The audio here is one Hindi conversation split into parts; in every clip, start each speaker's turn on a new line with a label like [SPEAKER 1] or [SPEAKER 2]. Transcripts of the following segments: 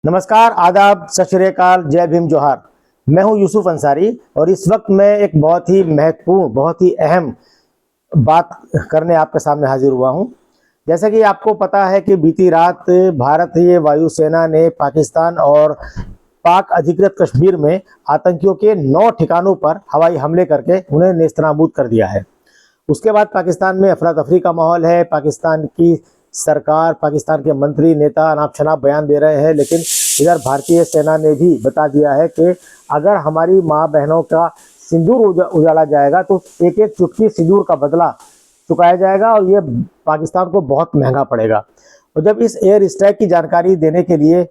[SPEAKER 1] नमस्कार, आदाब, सत श्री अकाल, जय भीम, जोहार। मैं हूं यूसुफ अंसारी और इस वक्त मैं एक बहुत ही महत्वपूर्ण, बहुत ही अहम बात करने आपके सामने हाजिर हुआ हूं। जैसा कि आपको पता है कि बीती रात भारतीय वायुसेना ने पाकिस्तान और पाक अधिकृत कश्मीर में आतंकियों के 9 ठिकानों पर हवाई हमले करके उन्हें नेस्तनाबूद कर दिया है। उसके बाद पाकिस्तान में अफरा तफरी का माहौल है। पाकिस्तान की सरकार, पाकिस्तान के मंत्री, नेता अनाप शनाप बयान दे रहे हैं, लेकिन इधर भारतीय सेना ने भी बता दिया है कि अगर हमारी माँ बहनों का सिंदूर उजाड़ा जाएगा तो एक एक चुटकी सिंदूर का बदला चुकाया जाएगा और ये पाकिस्तान को बहुत महंगा पड़ेगा। और जब इस एयर स्ट्राइक की जानकारी देने के लिए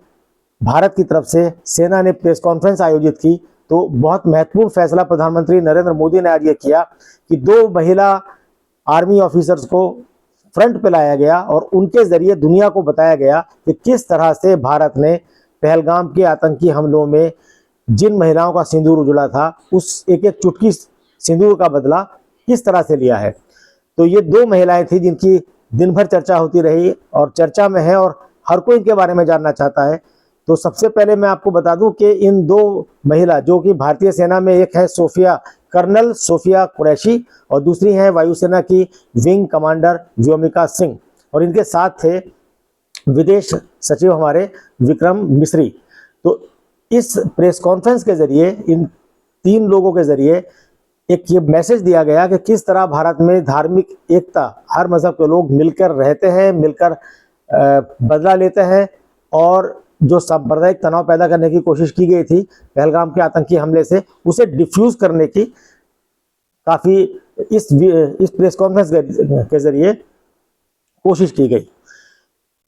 [SPEAKER 1] भारत की तरफ से सेना ने प्रेस कॉन्फ्रेंस आयोजित की, तो बहुत महत्वपूर्ण फैसला प्रधानमंत्री नरेंद्र मोदी ने आज ये किया कि 2 महिला आर्मी ऑफिसर्स को फ्रंट पे लाया गया और उनके जरिए दुनिया को बताया गया कि किस तरह से भारत ने पहलगाम के आतंकी हमलों में जिन महिलाओं का सिंदूर उजड़ा था, उस एक एक चुटकी सिंदूर का बदला किस तरह से लिया है। तो ये 2 महिलाएं थी जिनकी दिन भर चर्चा होती रही और चर्चा में है और हर कोई इनके बारे में जानना चाहता है। तो सबसे पहले मैं आपको बता दूं कि इन 2 महिला, जो कि भारतीय सेना में एक है कर्नल सोफिया कुरैशी और दूसरी हैं वायुसेना की विंग कमांडर व्योमिका सिंह, और इनके साथ थे विदेश सचिव हमारे विक्रम मिस्री। तो इस प्रेस कॉन्फ्रेंस के जरिए इन 3 लोगों के जरिए एक ये मैसेज दिया गया कि किस तरह भारत में धार्मिक एकता, हर मजहब के लोग मिलकर रहते हैं, मिलकर बदला लेते हैं, और जो सांप्रदायिक तनाव पैदा करने की कोशिश की गई थी पहलगाम के आतंकी हमले से, उसे डिफ्यूज करने की काफी इस प्रेस कॉन्फ्रेंस के जरिए कोशिश की गई।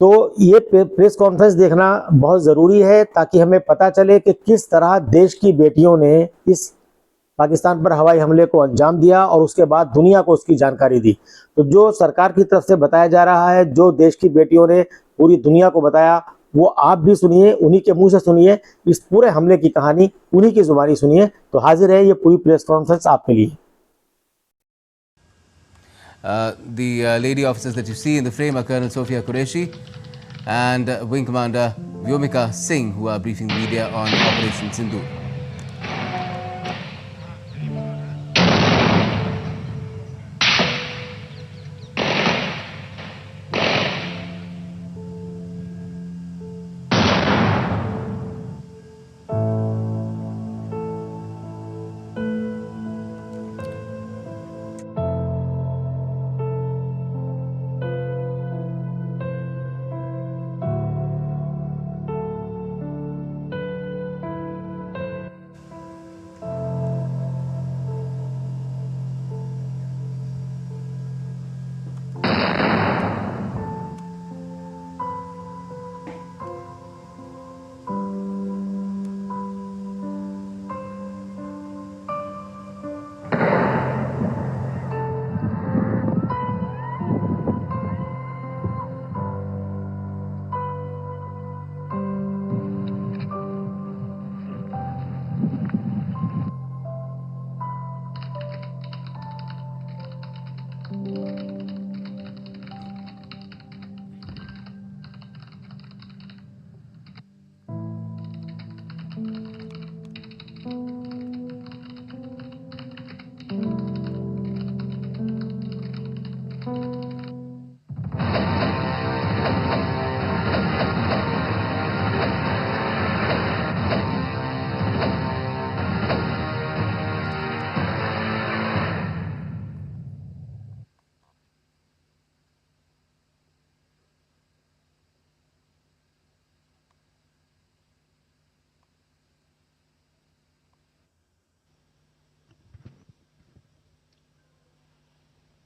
[SPEAKER 1] तो ये प्रेस कॉन्फ्रेंस देखना बहुत ज़रूरी है ताकि हमें पता चले कि किस तरह देश की बेटियों ने इस पाकिस्तान पर हवाई हमले को अंजाम दिया और उसके बाद दुनिया को उसकी जानकारी दी। तो जो सरकार की तरफ से बताया जा रहा है, जो देश की बेटियों ने पूरी दुनिया को बताया, वो आप भी सुनिए, उन्हीं के मुंह से सुनिए, इस पूरे हमले की कहानी उन्हीं की जुबानी सुनिए। तो हाजिर है ये पूरी प्रेस कॉन्फ्रेंस आपके लिए।
[SPEAKER 2] The lady officers that you see in the frame are Colonel Sophia Qureshi and Wing Commander Vyomika Singh, who are briefing the media on Operation Sindoor.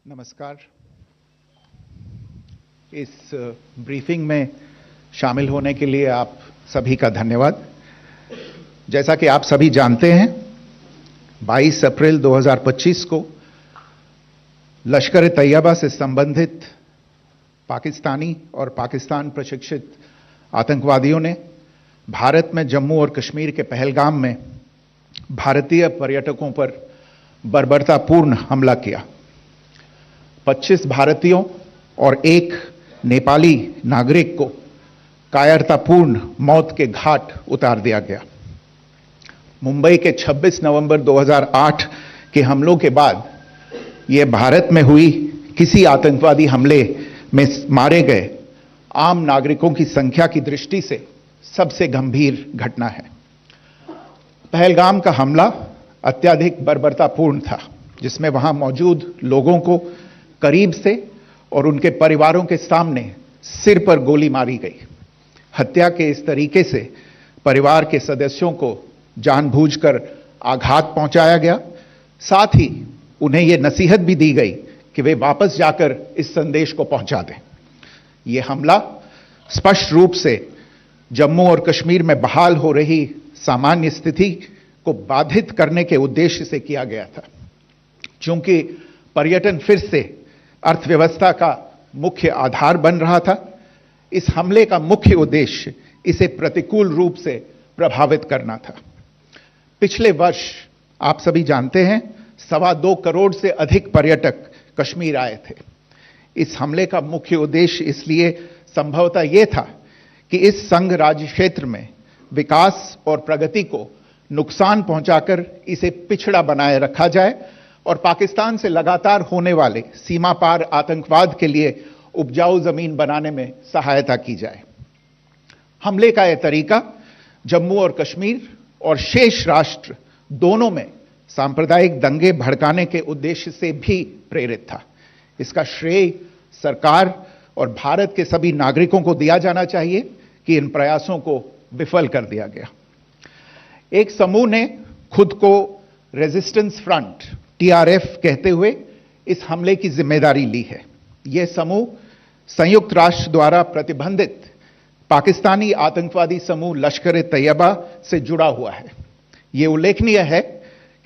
[SPEAKER 3] नमस्कार। इस ब्रीफिंग में शामिल होने के लिए आप सभी का धन्यवाद। जैसा कि आप सभी जानते हैं, 22 अप्रैल 2025 को लश्कर तैयबा से संबंधित पाकिस्तानी और पाकिस्तान प्रशिक्षित आतंकवादियों ने भारत में जम्मू और कश्मीर के पहलगाम में भारतीय पर्यटकों पर बर्बरतापूर्ण हमला किया। 25 भारतीयों और 1 नेपाली नागरिक को कायरतापूर्ण मौत के घाट उतार दिया गया। मुंबई के 26 नवंबर 2008 के हमलों के बाद यह भारत में हुई किसी आतंकवादी हमले में मारे गए आम नागरिकों की संख्या की दृष्टि से सबसे गंभीर घटना है। पहलगाम का हमला अत्यधिक बर्बरतापूर्ण था, जिसमें वहां मौजूद लोगों को करीब से और उनके परिवारों के सामने सिर पर गोली मारी गई। हत्या के इस तरीके से परिवार के सदस्यों को जानबूझकर आघात पहुंचाया गया। साथ ही उन्हें यह नसीहत भी दी गई कि वे वापस जाकर इस संदेश को पहुंचा दें। यह हमला स्पष्ट रूप से जम्मू और कश्मीर में बहाल हो रही सामान्य स्थिति को बाधित करने के उद्देश्य से किया गया था। चूंकि पर्यटन फिर से अर्थव्यवस्था का मुख्य आधार बन रहा था, इस हमले का मुख्य उद्देश्य इसे प्रतिकूल रूप से प्रभावित करना था। पिछले वर्ष आप सभी जानते हैं 2.25 करोड़ से अधिक पर्यटक कश्मीर आए थे। इस हमले का मुख्य उद्देश्य इसलिए संभवतः यह था कि इस संघ राज्य क्षेत्र में विकास और प्रगति को नुकसान पहुंचाकर इसे पिछड़ा बनाए रखा जाए और पाकिस्तान से लगातार होने वाले सीमा पार आतंकवाद के लिए उपजाऊ जमीन बनाने में सहायता की जाए। हमले का यह तरीका जम्मू और कश्मीर और शेष राष्ट्र दोनों में सांप्रदायिक दंगे भड़काने के उद्देश्य से भी प्रेरित था। इसका श्रेय सरकार और भारत के सभी नागरिकों को दिया जाना चाहिए कि इन प्रयासों को विफल कर दिया गया। एक समूह ने खुद को रेजिस्टेंस फ्रंट TRF कहते हुए इस हमले की जिम्मेदारी ली है। यह समूह संयुक्त राष्ट्र द्वारा प्रतिबंधित पाकिस्तानी आतंकवादी समूह लश्कर-ए-तैयबा से जुड़ा हुआ है। यह उल्लेखनीय है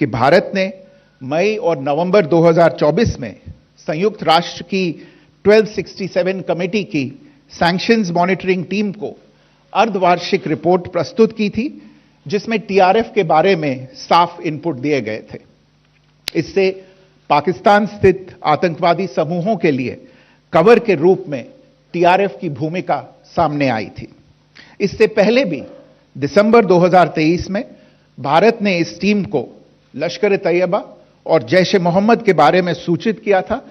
[SPEAKER 3] कि भारत ने मई और नवंबर 2024 में संयुक्त राष्ट्र की 1267 कमेटी की सैंक्शंस मॉनिटरिंग टीम को अर्धवार्षिक रिपोर्ट प्रस्तुत की थी, जिसमें TRF के बारे में साफ इनपुट दिए गए थे। इससे पाकिस्तान स्थित आतंकवादी समूहों के लिए कवर के रूप में TRF की भूमिका सामने आई थी। इससे पहले भी दिसंबर 2023 में भारत ने इस टीम को लश्कर-ए-तैयबा और जैश-ए-मोहम्मद के बारे में सूचित किया था,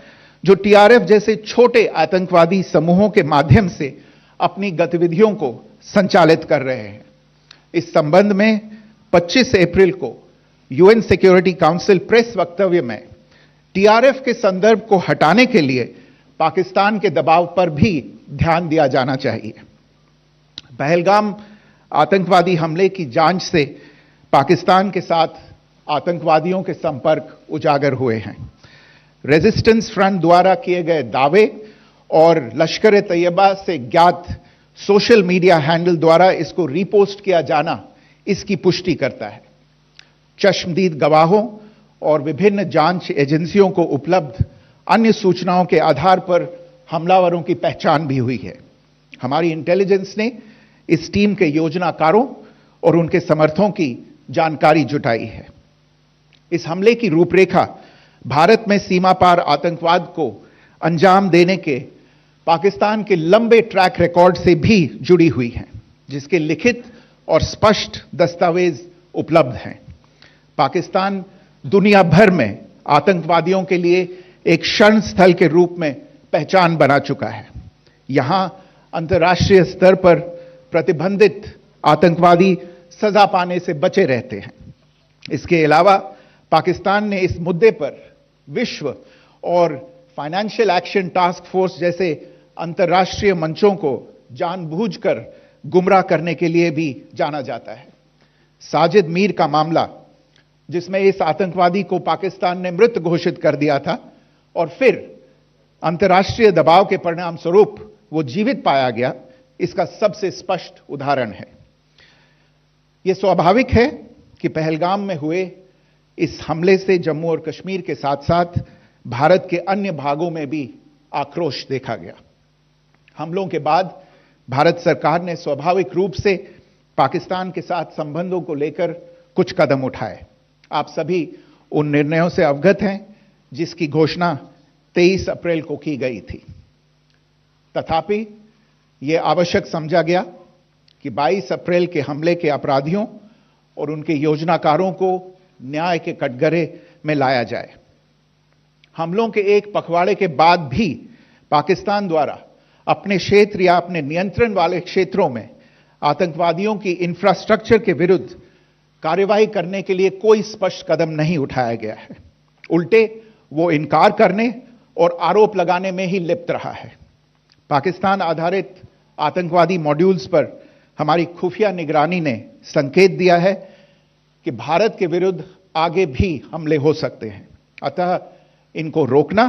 [SPEAKER 3] जो TRF जैसे छोटे आतंकवादी समूहों के माध्यम से अपनी गतिविधियों को संचालित कर रहे हैं। इस संबंध में 25 अप्रैल को UN सिक्योरिटी काउंसिल प्रेस वक्तव्य में TRF के संदर्भ को हटाने के लिए पाकिस्तान के दबाव पर भी ध्यान दिया जाना चाहिए। पहलगाम आतंकवादी हमले की जांच से पाकिस्तान के साथ आतंकवादियों के संपर्क उजागर हुए हैं। रेजिस्टेंस फ्रंट द्वारा किए गए दावे और लश्कर-ए-तैयबा से ज्ञात सोशल मीडिया हैंडल द्वारा इसको रीपोस्ट किया जाना इसकी पुष्टि करता है। चश्मदीद गवाहों और विभिन्न जांच एजेंसियों को उपलब्ध अन्य सूचनाओं के आधार पर हमलावरों की पहचान भी हुई है। हमारी इंटेलिजेंस ने इस टीम के योजनाकारों और उनके समर्थकों की जानकारी जुटाई है। इस हमले की रूपरेखा भारत में सीमा पार आतंकवाद को अंजाम देने के पाकिस्तान के लंबे ट्रैक रिकॉर्ड से भी जुड़ी हुई है, जिसके लिखित और स्पष्ट दस्तावेज उपलब्ध हैं। पाकिस्तान दुनिया भर में आतंकवादियों के लिए एक शरण स्थल के रूप में पहचान बना चुका है। यहां अंतर्राष्ट्रीय स्तर पर प्रतिबंधित आतंकवादी सजा पाने से बचे रहते हैं। इसके अलावा पाकिस्तान ने इस मुद्दे पर विश्व और फाइनेंशियल एक्शन टास्क फोर्स जैसे अंतर्राष्ट्रीय मंचों को जानबूझकर गुमराह करने के लिए भी जाना जाता है। साजिद मीर का मामला, जिसमें इस आतंकवादी को पाकिस्तान ने मृत घोषित कर दिया था और फिर अंतर्राष्ट्रीय दबाव के परिणाम स्वरूप वो जीवित पाया गया, इसका सबसे स्पष्ट उदाहरण है। यह स्वाभाविक है कि पहलगाम में हुए इस हमले से जम्मू और कश्मीर के साथ साथ भारत के अन्य भागों में भी आक्रोश देखा गया। हमलों के बाद भारत सरकार ने स्वाभाविक रूप से पाकिस्तान के साथ संबंधों को लेकर कुछ कदम उठाए। आप सभी उन निर्णयों से अवगत हैं जिसकी घोषणा 23 अप्रैल को की गई थी। तथापि यह आवश्यक समझा गया कि 22 अप्रैल के हमले के अपराधियों और उनके योजनाकारों को न्याय के कटघरे में लाया जाए। हमलों के एक पखवाड़े के बाद भी पाकिस्तान द्वारा अपने क्षेत्र या अपने नियंत्रण वाले क्षेत्रों में आतंकवादियों की इंफ्रास्ट्रक्चर के विरुद्ध कार्रवाई करने के लिए कोई स्पष्ट कदम नहीं उठाया गया है। उल्टे वो इनकार करने और आरोप लगाने में ही लिप्त रहा है। पाकिस्तान आधारित आतंकवादी मॉड्यूल्स पर हमारी खुफिया निगरानी ने संकेत दिया है कि भारत के विरुद्ध आगे भी हमले हो सकते हैं। अतः इनको रोकना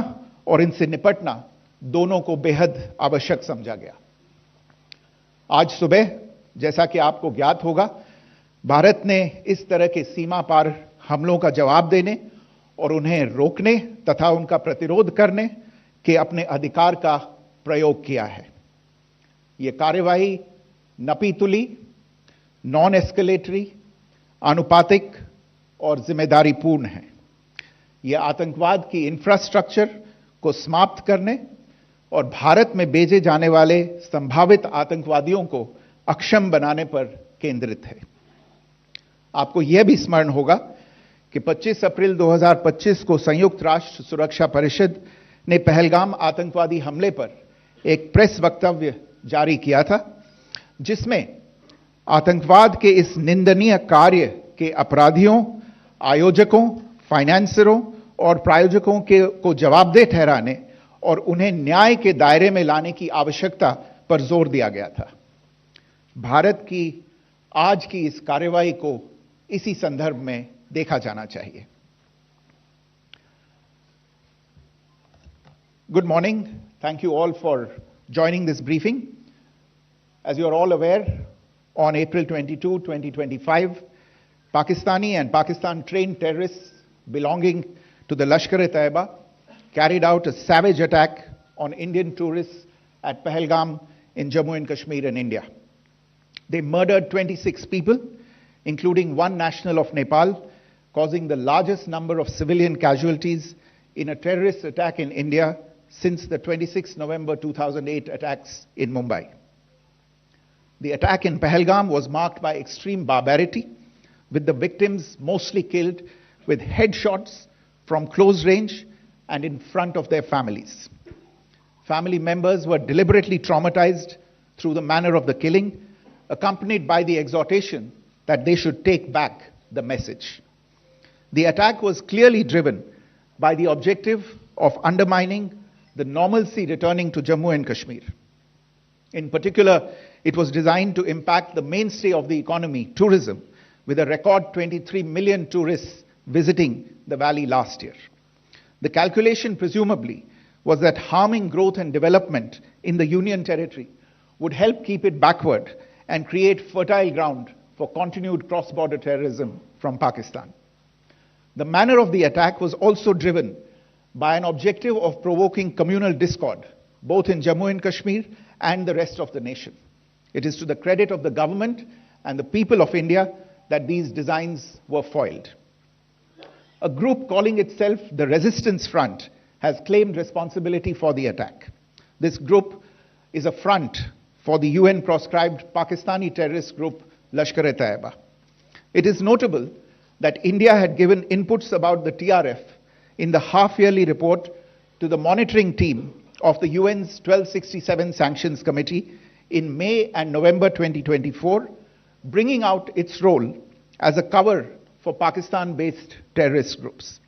[SPEAKER 3] और इनसे निपटना दोनों को बेहद आवश्यक समझा गया। आज सुबह, जैसा कि आपको ज्ञात होगा, भारत ने इस तरह के सीमा पार हमलों का जवाब देने और उन्हें रोकने तथा उनका प्रतिरोध करने के अपने अधिकार का प्रयोग किया है। यह कार्यवाही नपीतुली, नॉन एस्केलेटरी, आनुपातिक और जिम्मेदारीपूर्ण है। यह आतंकवाद की इंफ्रास्ट्रक्चर को समाप्त करने और भारत में भेजे जाने वाले संभावित आतंकवादियों को अक्षम बनाने पर केंद्रित है। आपको यह भी स्मरण होगा कि 25 अप्रैल 2025 को संयुक्त राष्ट्र सुरक्षा परिषद ने पहलगाम आतंकवादी हमले पर एक प्रेस वक्तव्य जारी किया था, जिसमें आतंकवाद के इस निंदनीय कार्य के अपराधियों, आयोजकों, फाइनेंसरों और प्रायोजकों को जवाबदेह ठहराने और उन्हें न्याय के दायरे में लाने की आवश्यकता पर जोर दिया गया था। भारत की आज की इस कार्यवाही को इसी संदर्भ में देखा जाना चाहिए। Good morning. Thank you all for joining this briefing. As you are all aware, on April 22, 2025, Pakistani and Pakistan-trained terrorists belonging to the Lashkar-e-Taiba carried out a savage attack on Indian tourists at Pahalgam in Jammu and Kashmir in India. They murdered 26 people, including one national of Nepal, causing the largest number of civilian casualties in a terrorist attack in India since the 26 November 2008 attacks in Mumbai. The attack in Pahalgam was marked by extreme barbarity, with the victims mostly killed with headshots from close range and in front of their families. Family members were deliberately traumatized through the manner of the killing, accompanied by the exhortation that they should take back the message. The attack was clearly driven by the objective of undermining the normalcy returning to Jammu and Kashmir. In particular, it was designed to impact the mainstay of the economy, tourism, with a record 23 million tourists visiting the valley last year. The calculation, presumably, was that harming growth and development in the Union Territory would help keep it backward and create fertile ground for continued cross-border terrorism from Pakistan. The manner of the attack was also driven by an objective of provoking communal discord, both in Jammu and Kashmir and the rest of the nation. It is to the credit of the government and the people of India that these designs were foiled. A group calling itself the Resistance Front has claimed responsibility for the attack. This group is a front for the UN-proscribed Pakistani terrorist group Lashkar-e-Taiba. It is notable that India had given inputs about the TRF in the half-yearly report to the monitoring team of the UN's 1267 Sanctions Committee in May and November 2024, bringing out its role as a cover for Pakistan-based terrorist groups.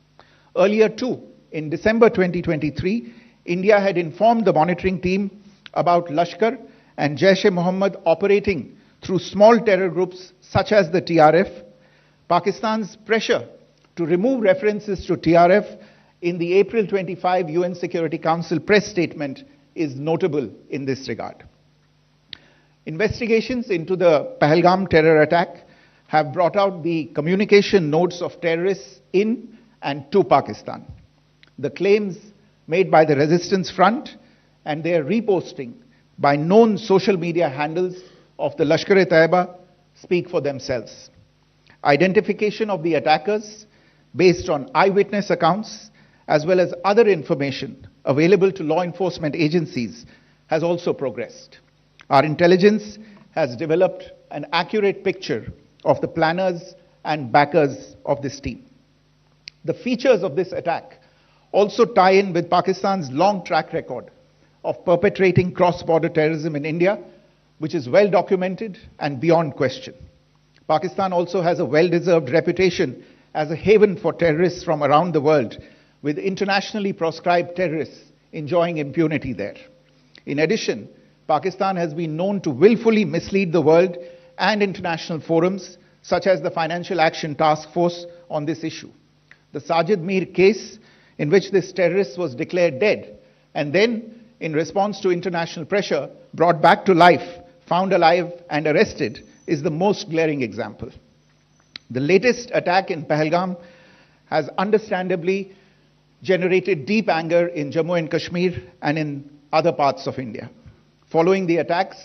[SPEAKER 3] Earlier too, in December 2023, India had informed the monitoring team about Lashkar and Jaish-e-Mohammed operating through small terror groups such as the TRF. Pakistan's pressure to remove references to TRF in the April 25 UN Security Council press statement is notable in this regard. Investigations into the Pahalgam terror attack have brought out the communication notes of terrorists in and to Pakistan. The claims made by the Resistance Front and their reposting by known social media handles of the Lashkar-e-Taiba speak for themselves. Identification of the attackers based on eyewitness accounts as well as other information available to law enforcement agencies has also progressed. Our intelligence has developed an accurate picture of the planners and backers of this team. The features of this attack also tie in with Pakistan's long track record of perpetrating cross-border terrorism in India, which is well documented and beyond question. Pakistan also has a well-deserved reputation as a haven for terrorists from around the world, with internationally proscribed terrorists enjoying impunity there. In addition, Pakistan has been known to willfully mislead the world and international forums, such as the Financial Action Task Force, on this issue. The Sajid Mir case, in which this terrorist was declared dead, and then, in response to international pressure, brought back to life, found alive and arrested, is the most glaring example. The latest attack in Pahalgam has understandably generated deep anger in Jammu and Kashmir and in other parts of India. Following the attacks,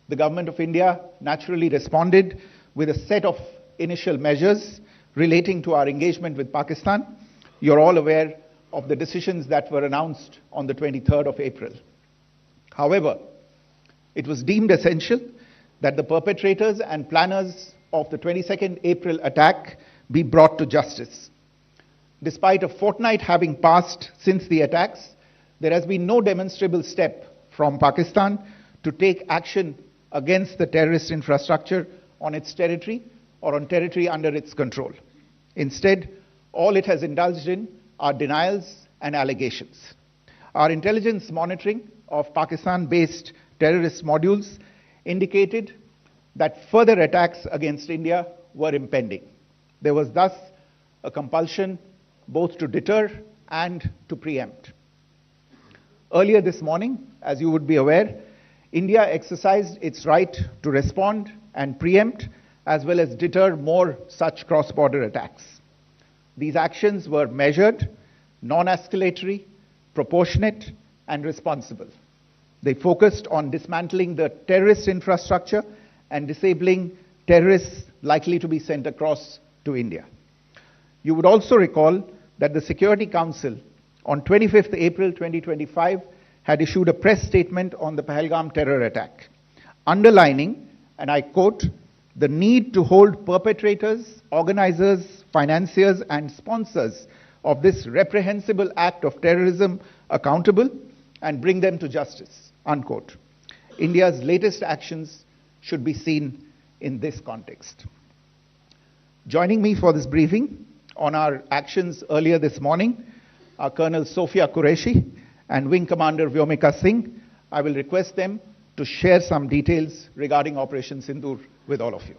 [SPEAKER 3] the government of India naturally responded with a set of initial measures relating to our engagement with Pakistan. You're all aware of the decisions that were announced on the 23rd of April. However, it was deemed essential that the perpetrators and planners of the 22nd April attack be brought to justice. Despite a fortnight having passed since the attacks, there has been no demonstrable step from Pakistan to take action against the terrorist infrastructure on its territory or on territory under its control. Instead, all it has indulged in are denials and allegations. Our intelligence monitoring of Pakistan-based terrorist modules indicated that further attacks against India were impending. There was thus a compulsion both to deter and to preempt. Earlier this morning, as you would be aware, India exercised its right to respond and preempt as well as deter more such cross-border attacks. These actions were measured, non-escalatory, proportionate, and responsible. They focused on dismantling the terrorist infrastructure and disabling terrorists likely to be sent across to India. You would also recall that the Security Council on 25th April 2025 had issued a press statement on the Pahalgam terror attack, underlining, and I quote, the need to hold perpetrators, organizers, financiers, and sponsors of this reprehensible act of terrorism accountable and bring them to justice, unquote. India's latest actions should be seen in this context. Joining me for this briefing on our actions earlier this morning are Colonel Sophia Qureshi and Wing Commander Vyomika Singh. I will request them to share some details regarding Operation Sindoor with all of you.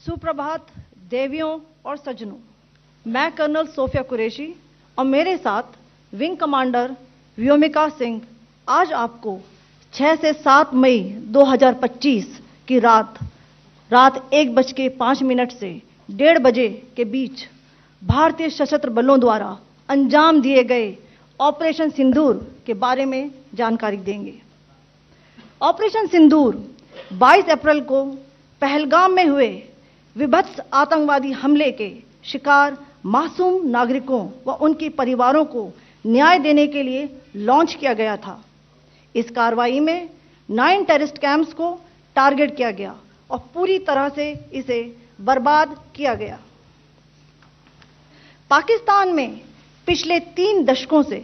[SPEAKER 4] सुप्रभात देवियों और सज्जनों, मैं कर्नल सोफिया कुरैशी और मेरे साथ विंग कमांडर व्योमिका सिंह आज आपको 6 से 7 मई 2025 की रात 1:05 से 1:30 बजे के बीच भारतीय सशस्त्र बलों द्वारा अंजाम दिए गए ऑपरेशन सिंदूर के बारे में जानकारी देंगे। ऑपरेशन सिंदूर 22 अप्रैल को पहलगाम में हुए विभत्स आतंकवादी हमले के शिकार मासूम नागरिकों व उनके परिवारों को न्याय देने के लिए लॉन्च किया गया था। इस कार्रवाई में 9 टेररिस्ट कैंप्स को टारगेट किया गया और पूरी तरह से इसे बर्बाद किया गया। पाकिस्तान में पिछले 3 दशकों से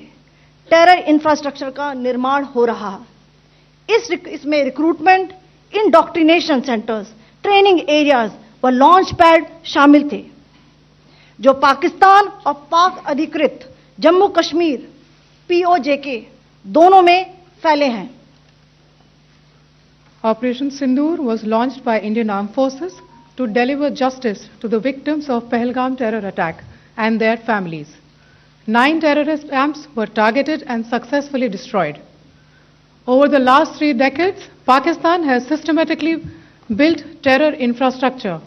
[SPEAKER 4] टेरर इंफ्रास्ट्रक्चर का निर्माण हो रहा है। इसमें recruitment, indoctrination centres, training areas व लॉन्च पैड शामिल थे, जो पाकिस्तान और पाक अधिकृत जम्मू कश्मीर POJK दोनों में फैले हैं।
[SPEAKER 5] Operation Sindoor was launched by Indian Armed Forces to deliver justice to the victims of Pahalgam terror attack and their families. 9 terrorist camps were targeted and successfully destroyed. Over the last 3 decades, Pakistan has systematically built terror infrastructure.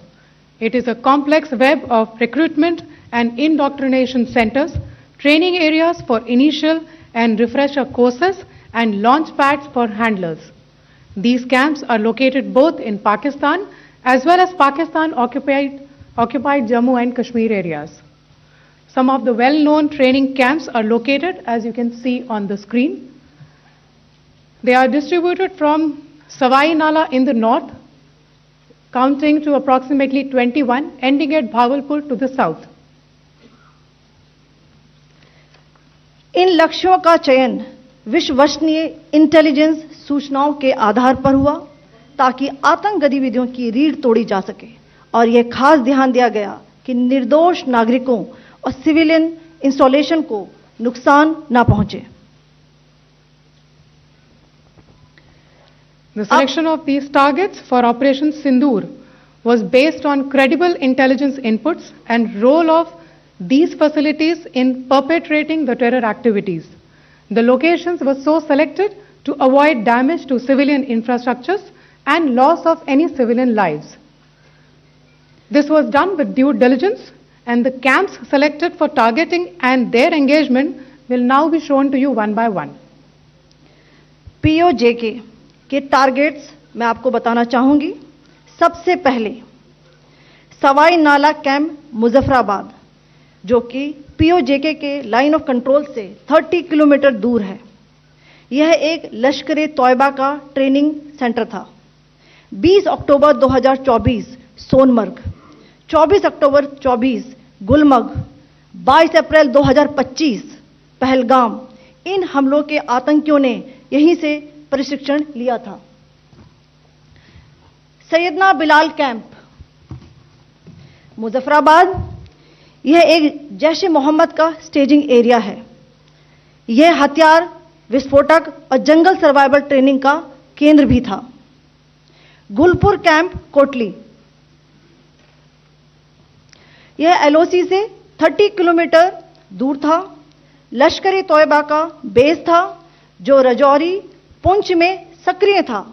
[SPEAKER 5] It is a complex web of recruitment and indoctrination centers, training areas for initial and refresher courses, and launch pads for handlers. These camps are located both in Pakistan as well as Pakistan-occupied Jammu and Kashmir areas. Some of the well-known training camps are located, as you can see on the screen. They are distributed from Savai Nala in the north, counting to approximately 21, ending at Bhagalpur to the south.
[SPEAKER 4] इन लक्ष्यों का चयन विश्वसनीय इंटेलिजेंस सूचनाओं के आधार पर हुआ ताकि आतंक गतिविधियों की रीढ़ तोड़ी जा सके और यह खास ध्यान दिया गया कि निर्दोष नागरिकों और सिविलियन इंस्टॉलेशन को नुकसान न पहुंचे.
[SPEAKER 5] The selection of these targets for Operation Sindoor was based on credible intelligence inputs and role of these facilities in perpetrating the terror activities. The locations were so selected to avoid damage to civilian infrastructures and loss of any civilian lives. This was done with due diligence, and the camps selected for targeting and their engagement will now be shown to you one by one.
[SPEAKER 4] POJK के टारगेट्स मैं आपको बताना चाहूंगी. सबसे पहले सवाई नाला कैंप मुजफ्फराबाद, जो कि POJK के लाइन ऑफ कंट्रोल से 30 किलोमीटर दूर है. यह एक लश्कर तौयबा का ट्रेनिंग सेंटर था. 20 अक्टूबर 2024 सोनमर्ग, 24 अक्टूबर 24 गुलमर्ग, 22 अप्रैल 2025 पहलगाम, इन हमलों के आतंकियों ने यहीं से प्रशिक्षण लिया था. सैयदना बिलाल कैंप मुजफ्फराबाद, यह एक जैश ए मोहम्मद का स्टेजिंग एरिया है. यह हथियार, विस्फोटक और जंगल सर्वाइवल ट्रेनिंग का केंद्र भी था. गुलपुर कैंप कोटली, यह LOC से 30 किलोमीटर दूर था. लश्कर तौयबा का बेस था जो रजौरी, पुंछ में सक्रिय था.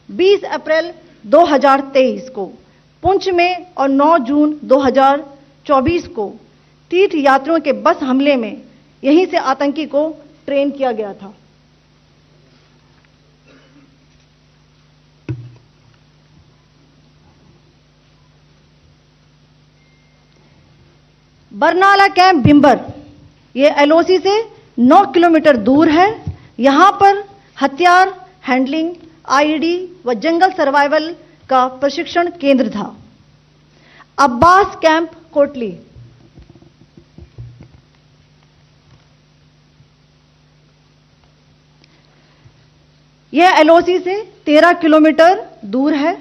[SPEAKER 4] 20 अप्रैल 2023 को पुंछ में और 9 जून 2024 को तीर्थ यात्रियों के बस हमले में यहीं से आतंकी को ट्रेन किया गया था. बरनाला कैंप भिंबर, यह LOC से 9 किलोमीटर दूर है. यहां पर हथियार, हैंडलिंग, IED व जंगल सर्वाइवल का प्रशिक्षण केंद्र था. अब्बास कैंप कोटली, यह LOC से 13 किलोमीटर दूर है.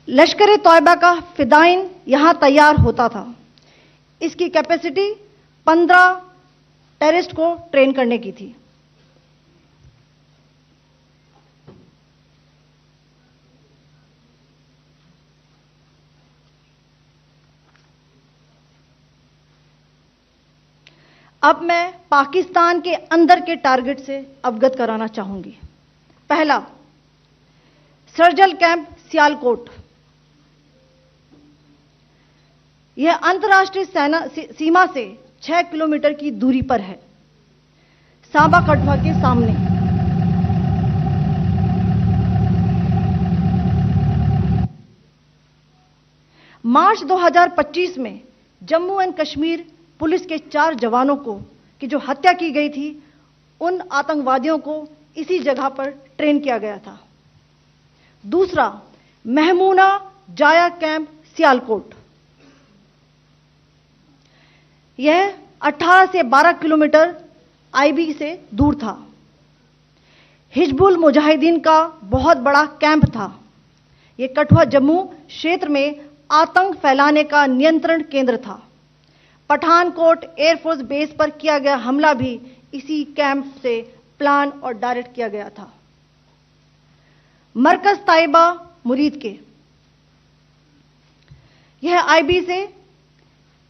[SPEAKER 4] लश्कर तौयबा का फिदाइन यहां तैयार होता था. इसकी कैपेसिटी 15 टेररिस्ट को ट्रेन करने की थी. अब मैं पाकिस्तान के अंदर के टारगेट से अवगत कराना चाहूंगी. पहला, सर्जल कैंप सियालकोट, यह अंतर्राष्ट्रीय सीमा से 6 किलोमीटर की दूरी पर है, सांबा कठुआ के सामने. मार्च 2025 में जम्मू एंड कश्मीर पुलिस के 4 जवानों को की जो हत्या की गई थी, उन आतंकवादियों को इसी जगह पर ट्रेन किया गया था. दूसरा, महमूना जाया कैंप सियालकोट, यह 18 से 12 किलोमीटर IB से दूर था. हिजबुल मुजाहिदीन का बहुत बड़ा कैंप था. यह कठुआ जम्मू क्षेत्र में आतंक फैलाने का नियंत्रण केंद्र था. पठानकोट एयरफोर्स बेस पर किया गया हमला भी इसी कैंप से प्लान और डायरेक्ट किया गया था. मरकज ताइबा मुरीद के, यह IB से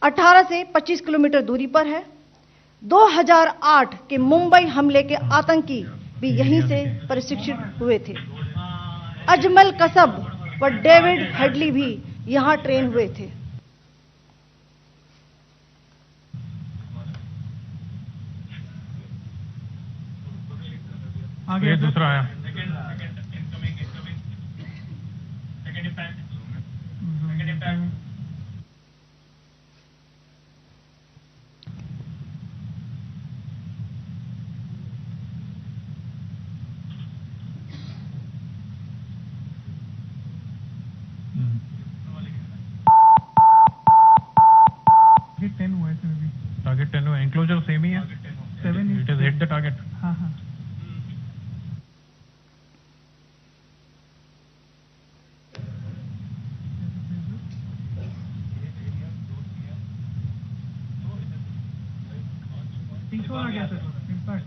[SPEAKER 4] 18 से 25 किलोमीटर दूरी पर है. 2008 के मुंबई हमले के आतंकी भी यहीं से प्रशिक्षित हुए थे. अजमल कसब व डेविड हेडली भी यहां ट्रेन हुए थे.
[SPEAKER 6] ये दूसरा आया। टारगेट 10 हुआ है सर अभी। टारगेट 10 हुआ, एनक्लोजर सेम ही है। 7 it is hit the target. हाँ हाँ। आ गया सर इम्पैक्ट।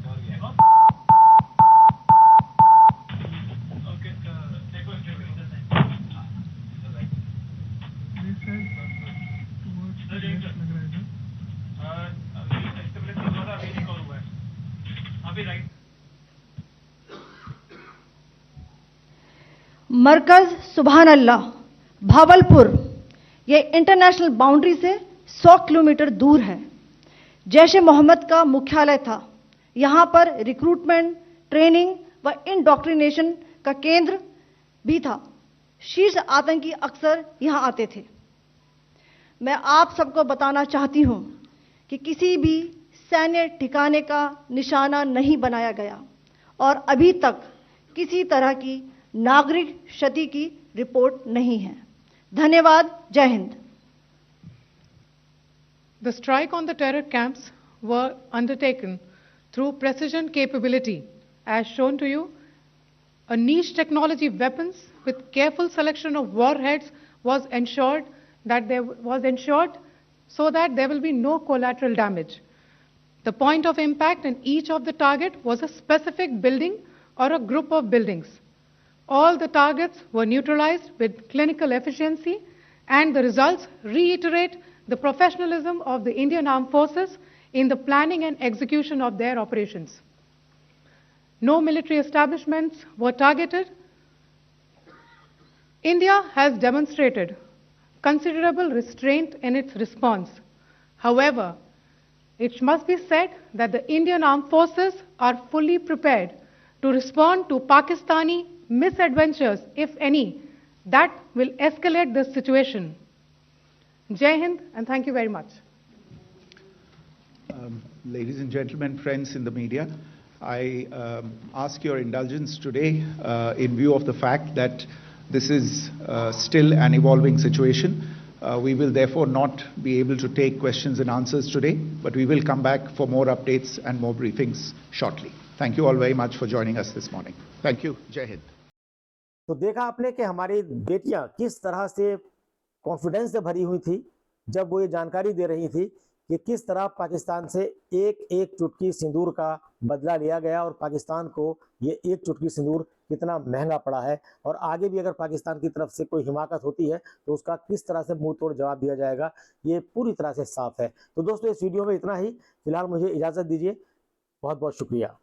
[SPEAKER 4] मरकज सुभान अल्लाह भावलपुर ये इंटरनेशनल बाउंड्री से 100 किलोमीटर दूर है। जैश ए मोहम्मद का मुख्यालय था। यहाँ पर रिक्रूटमेंट, ट्रेनिंग व इंडॉक्ट्रिनेशन का केंद्र भी था। शीर्ष आतंकी अक्सर यहाँ आते थे। मैं आप सबको बताना चाहती हूँ कि किसी भी सैन्य ठिकाने का निशाना नहीं बनाया गया और अभी तक किसी तरह की नागरिक क्षति की रिपोर्ट नहीं है। धन्यवाद। जय Hind.
[SPEAKER 5] The strike on the terror camps were undertaken through precision capability, as shown to you. A niche technology weapons with careful selection of warheads was ensured so that there will be no collateral damage. The point of impact in each of the target was a specific building or a group of buildings. All the targets were neutralized with clinical efficiency, and the results reiterate the professionalism of the Indian Armed Forces in the planning and execution of their operations. No military establishments were targeted. India has demonstrated considerable restraint in its response. However, it must be said that the Indian Armed Forces are fully prepared to respond to Pakistani misadventures, if any, that will escalate the situation. Jai Hind, and thank you very much.
[SPEAKER 3] Ladies and gentlemen, friends in the media, I ask your indulgence today in view of the fact that this is still an evolving situation. We will therefore not be able to take questions and answers today, but we will come back for more updates and more briefings shortly. Thank you all very much for joining us this morning. Thank you. Jai Hind.
[SPEAKER 1] तो देखा आपने कि हमारी बेटियां किस तरह से कॉन्फिडेंस से भरी हुई थी जब वो ये जानकारी दे रही थी कि किस तरह पाकिस्तान से एक एक चुटकी सिंदूर का बदला लिया गया और पाकिस्तान को ये एक चुटकी सिंदूर कितना महंगा पड़ा है और आगे भी अगर पाकिस्तान की तरफ से कोई हिमाकत होती है तो उसका किस तरह से मुंह तोड़ जवाब दिया जाएगा, ये पूरी तरह से साफ है। तो दोस्तों, इस वीडियो में इतना ही। फिलहाल मुझे इजाज़त दीजिए। बहुत बहुत शुक्रिया।